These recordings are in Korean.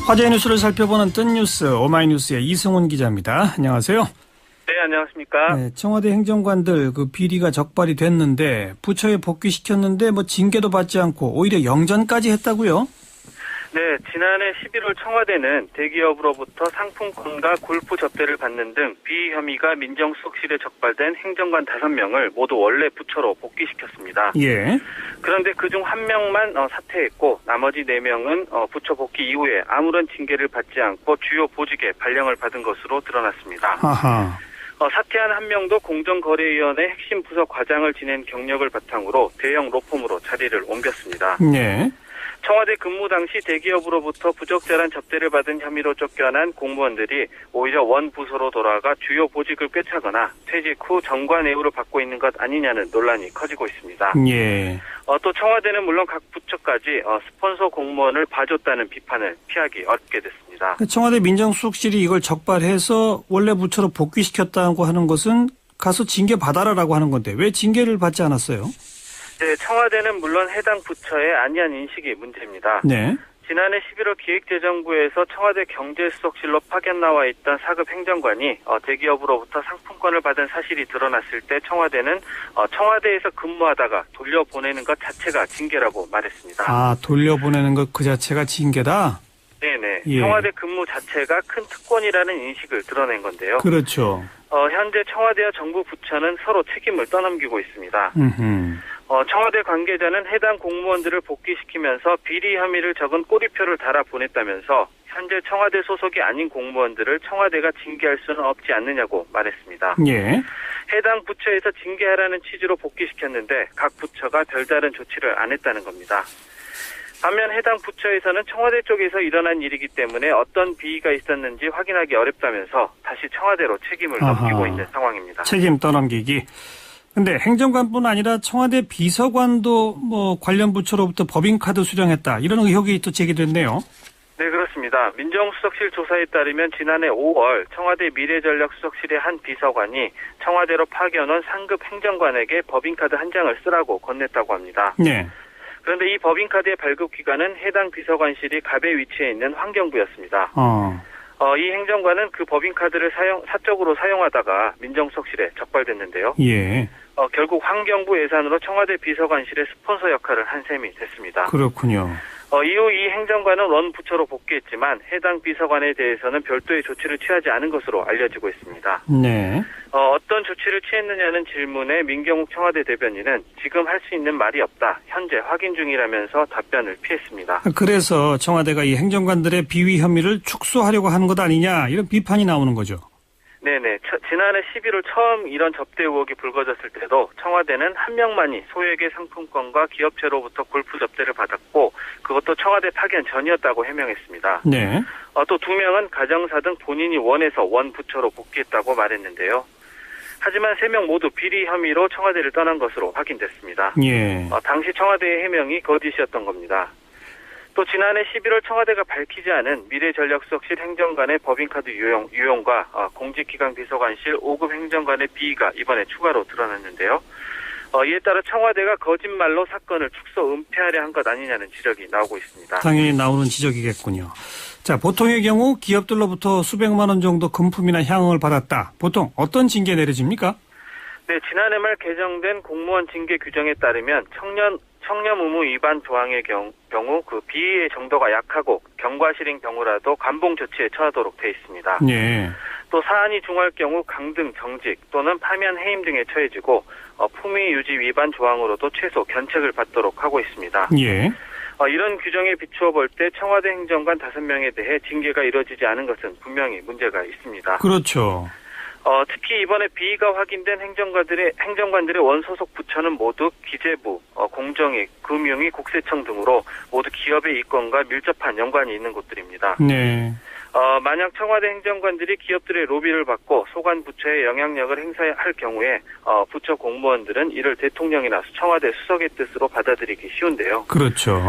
화제의 뉴스를 살펴보는 뜬 뉴스 오마이뉴스의 이승훈 기자입니다. 안녕하세요. 네, 안녕하십니까. 네, 청와대 행정관들 그 비리가 적발이 됐는데 부처에 복귀시켰는데 징계도 받지 않고 오히려 영전까지 했다고요? 네, 지난해 11월 청와대는 대기업으로부터 상품권과 골프 접대를 받는 등 비위 혐의가 민정수석실에 적발된 행정관 5명을 모두 원래 부처로 복귀시켰습니다. 예. 그런데 그중 1명만 사퇴했고 나머지 4명은 부처 복귀 이후에 아무런 징계를 받지 않고 주요 보직에 발령을 받은 것으로 드러났습니다. 하하. 사퇴한 1명도 공정거래위원회 핵심 부서 과장을 지낸 경력을 바탕으로 대형 로펌으로 자리를 옮겼습니다. 네. 청와대 근무 당시 대기업으로부터 부적절한 접대를 받은 혐의로 쫓겨난 공무원들이 오히려 원 부서로 돌아가 주요 보직을 꿰차거나 퇴직 후 정관예우를 받고 있는 것 아니냐는 논란이 커지고 있습니다. 예. 또 청와대는 물론 각 부처까지 스폰서 공무원을 봐줬다는 비판을 피하기 어렵게 됐습니다. 청와대 민정수석실이 이걸 적발해서 원래 부처로 복귀시켰다고 하는 것은 가서 징계 받아라라고 하는 건데 왜 징계를 받지 않았어요? 네, 청와대는 물론 해당 부처의 안이한 인식이 문제입니다. 네. 지난해 11월 기획재정부에서 청와대 경제수석실로 파견 나와 있던 4급 행정관이 대기업으로부터 상품권을 받은 사실이 드러났을 때 청와대는 청와대에서 근무하다가 돌려보내는 것 자체가 징계라고 말했습니다. 아, 돌려보내는 것 그 자체가 징계다? 네네. 예. 청와대 근무 자체가 큰 특권이라는 인식을 드러낸 건데요. 그렇죠. 현재 청와대와 정부 부처는 서로 책임을 떠넘기고 있습니다. 청와대 관계자는 해당 공무원들을 복귀시키면서 비리 혐의를 적은 꼬리표를 달아 보냈다면서 현재 청와대 소속이 아닌 공무원들을 청와대가 징계할 수는 없지 않느냐고 말했습니다. 예. 해당 부처에서 징계하라는 취지로 복귀시켰는데 각 부처가 별다른 조치를 안 했다는 겁니다. 반면 해당 부처에서는 청와대 쪽에서 일어난 일이기 때문에 어떤 비위가 있었는지 확인하기 어렵다면서 다시 청와대로 책임을 넘기고 있는 상황입니다. 책임 떠넘기기. 근데 행정관뿐 아니라 청와대 비서관도 관련 부처로부터 법인카드 수령했다. 이런 의혹이 또 제기됐네요. 네, 그렇습니다. 민정수석실 조사에 따르면 지난해 5월 청와대 미래전략수석실의 한 비서관이 청와대로 파견 온 상급 행정관에게 법인카드 한 장을 쓰라고 건넸다고 합니다. 네. 그런데 이 법인카드의 발급기관은 해당 비서관실이 갑에 위치해 있는 환경부였습니다. 이 행정관은 그 법인카드를 사적으로 사용하다가 민정수석실에 적발됐는데요. 예. 결국 환경부 예산으로 청와대 비서관실의 스폰서 역할을 한 셈이 됐습니다. 그렇군요. 이후 이 행정관은 원 부처로 복귀했지만 해당 비서관에 대해서는 별도의 조치를 취하지 않은 것으로 알려지고 있습니다. 네. 어떤 조치를 취했느냐는 질문에 민경욱 청와대 대변인은 지금 할 수 있는 말이 없다. 현재 확인 중이라면서 답변을 피했습니다. 그래서 청와대가 이 행정관들의 비위 혐의를 축소하려고 하는 것 아니냐 이런 비판이 나오는 거죠. 네네. 지난해 11월 처음 이런 접대 의혹이 불거졌을 때도 청와대는 한 명만이 소액의 상품권과 기업체로부터 골프 접대를 받았고 그것도 청와대 파견 전이었다고 해명했습니다. 네. 또 2명은 가정사 등 본인이 원해서 원 부처로 복귀했다고 말했는데요. 하지만 3명 모두 비리 혐의로 청와대를 떠난 것으로 확인됐습니다. 예. 당시 청와대의 해명이 거짓이었던 겁니다. 또 지난해 11월 청와대가 밝히지 않은 미래전략수석실 행정관의 법인카드 유용과 공직기강 비서관실 5급 행정관의 비위가 이번에 추가로 드러났는데요. 이에 따라 청와대가 거짓말로 사건을 축소 은폐하려 한 것 아니냐는 지적이 나오고 있습니다. 당연히 나오는 지적이겠군요. 자, 보통의 경우 기업들로부터 수백만 원 정도 금품이나 향응을 받았다. 보통 어떤 징계 내려집니까? 네, 지난해 말 개정된 공무원 징계 규정에 따르면 청렴 의무 위반 조항의 경우 그 비위의 정도가 약하고 경과실인 경우라도 감봉 조치에 처하도록 돼 있습니다. 예. 또 사안이 중할 경우 강등 정직 또는 파면 해임 등에 처해지고 품위 유지 위반 조항으로도 최소 견책을 받도록 하고 있습니다. 예. 이런 규정에 비추어 볼 때 청와대 행정관 5명에 대해 징계가 이루어지지 않은 것은 분명히 문제가 있습니다. 그렇죠. 특히 이번에 비위가 확인된 행정관들의 원소속 부처는 모두 기재부, 공정위, 금융위, 국세청 등으로 모두 기업의 이권과 밀접한 연관이 있는 곳들입니다. 네. 만약 청와대 행정관들이 기업들의 로비를 받고 소관 부처의 영향력을 행사할 경우에 부처 공무원들은 이를 대통령이나 청와대 수석의 뜻으로 받아들이기 쉬운데요. 그렇죠.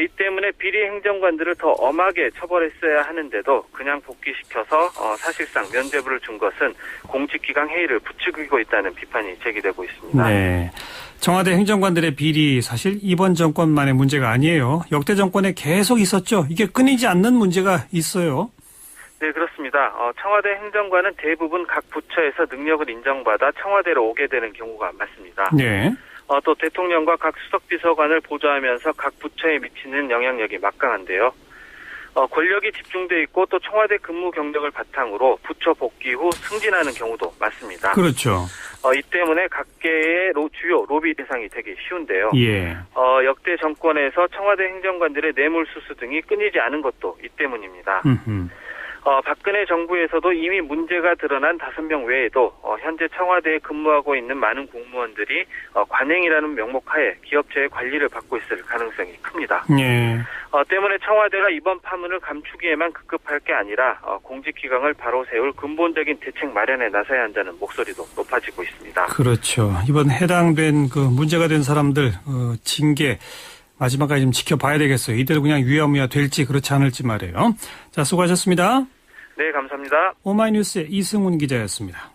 이 때문에 비리 행정관들을 더 엄하게 처벌했어야 하는데도 그냥 복귀시켜서 사실상 면죄부를 준 것은 공직기강 해이를 부추기고 있다는 비판이 제기되고 있습니다. 네. 청와대 행정관들의 비리 사실 이번 정권만의 문제가 아니에요. 역대 정권에 계속 있었죠. 이게 끊이지 않는 문제가 있어요. 네, 그렇습니다. 청와대 행정관은 대부분 각 부처에서 능력을 인정받아 청와대로 오게 되는 경우가 많습니다. 네. 또 대통령과 각 수석비서관을 보좌하면서 각 부처에 미치는 영향력이 막강한데요. 권력이 집중돼 있고 또 청와대 근무 경력을 바탕으로 부처 복귀 후 승진하는 경우도 많습니다. 그렇죠. 이 때문에 각계의 주요 로비 대상이 되기 쉬운데요. 예. 역대 정권에서 청와대 행정관들의 뇌물수수 등이 끊이지 않은 것도 이 때문입니다. 박근혜 정부에서도 이미 문제가 드러난 5명 외에도 현재 청와대에 근무하고 있는 많은 공무원들이 관행이라는 명목하에 기업체의 관리를 받고 있을 가능성이 큽니다. 예. 때문에 청와대가 이번 파문을 감추기에만 급급할 게 아니라 공직기강을 바로 세울 근본적인 대책 마련에 나서야 한다는 목소리도 높아지고 있습니다. 그렇죠. 이번 해당된 문제가 된 사람들 징계 마지막까지 좀 지켜봐야 되겠어요. 이대로 그냥 유야무야 될지 그렇지 않을지 말이에요. 자, 수고하셨습니다. 네, 감사합니다. 오마이뉴스의 이승훈 기자였습니다.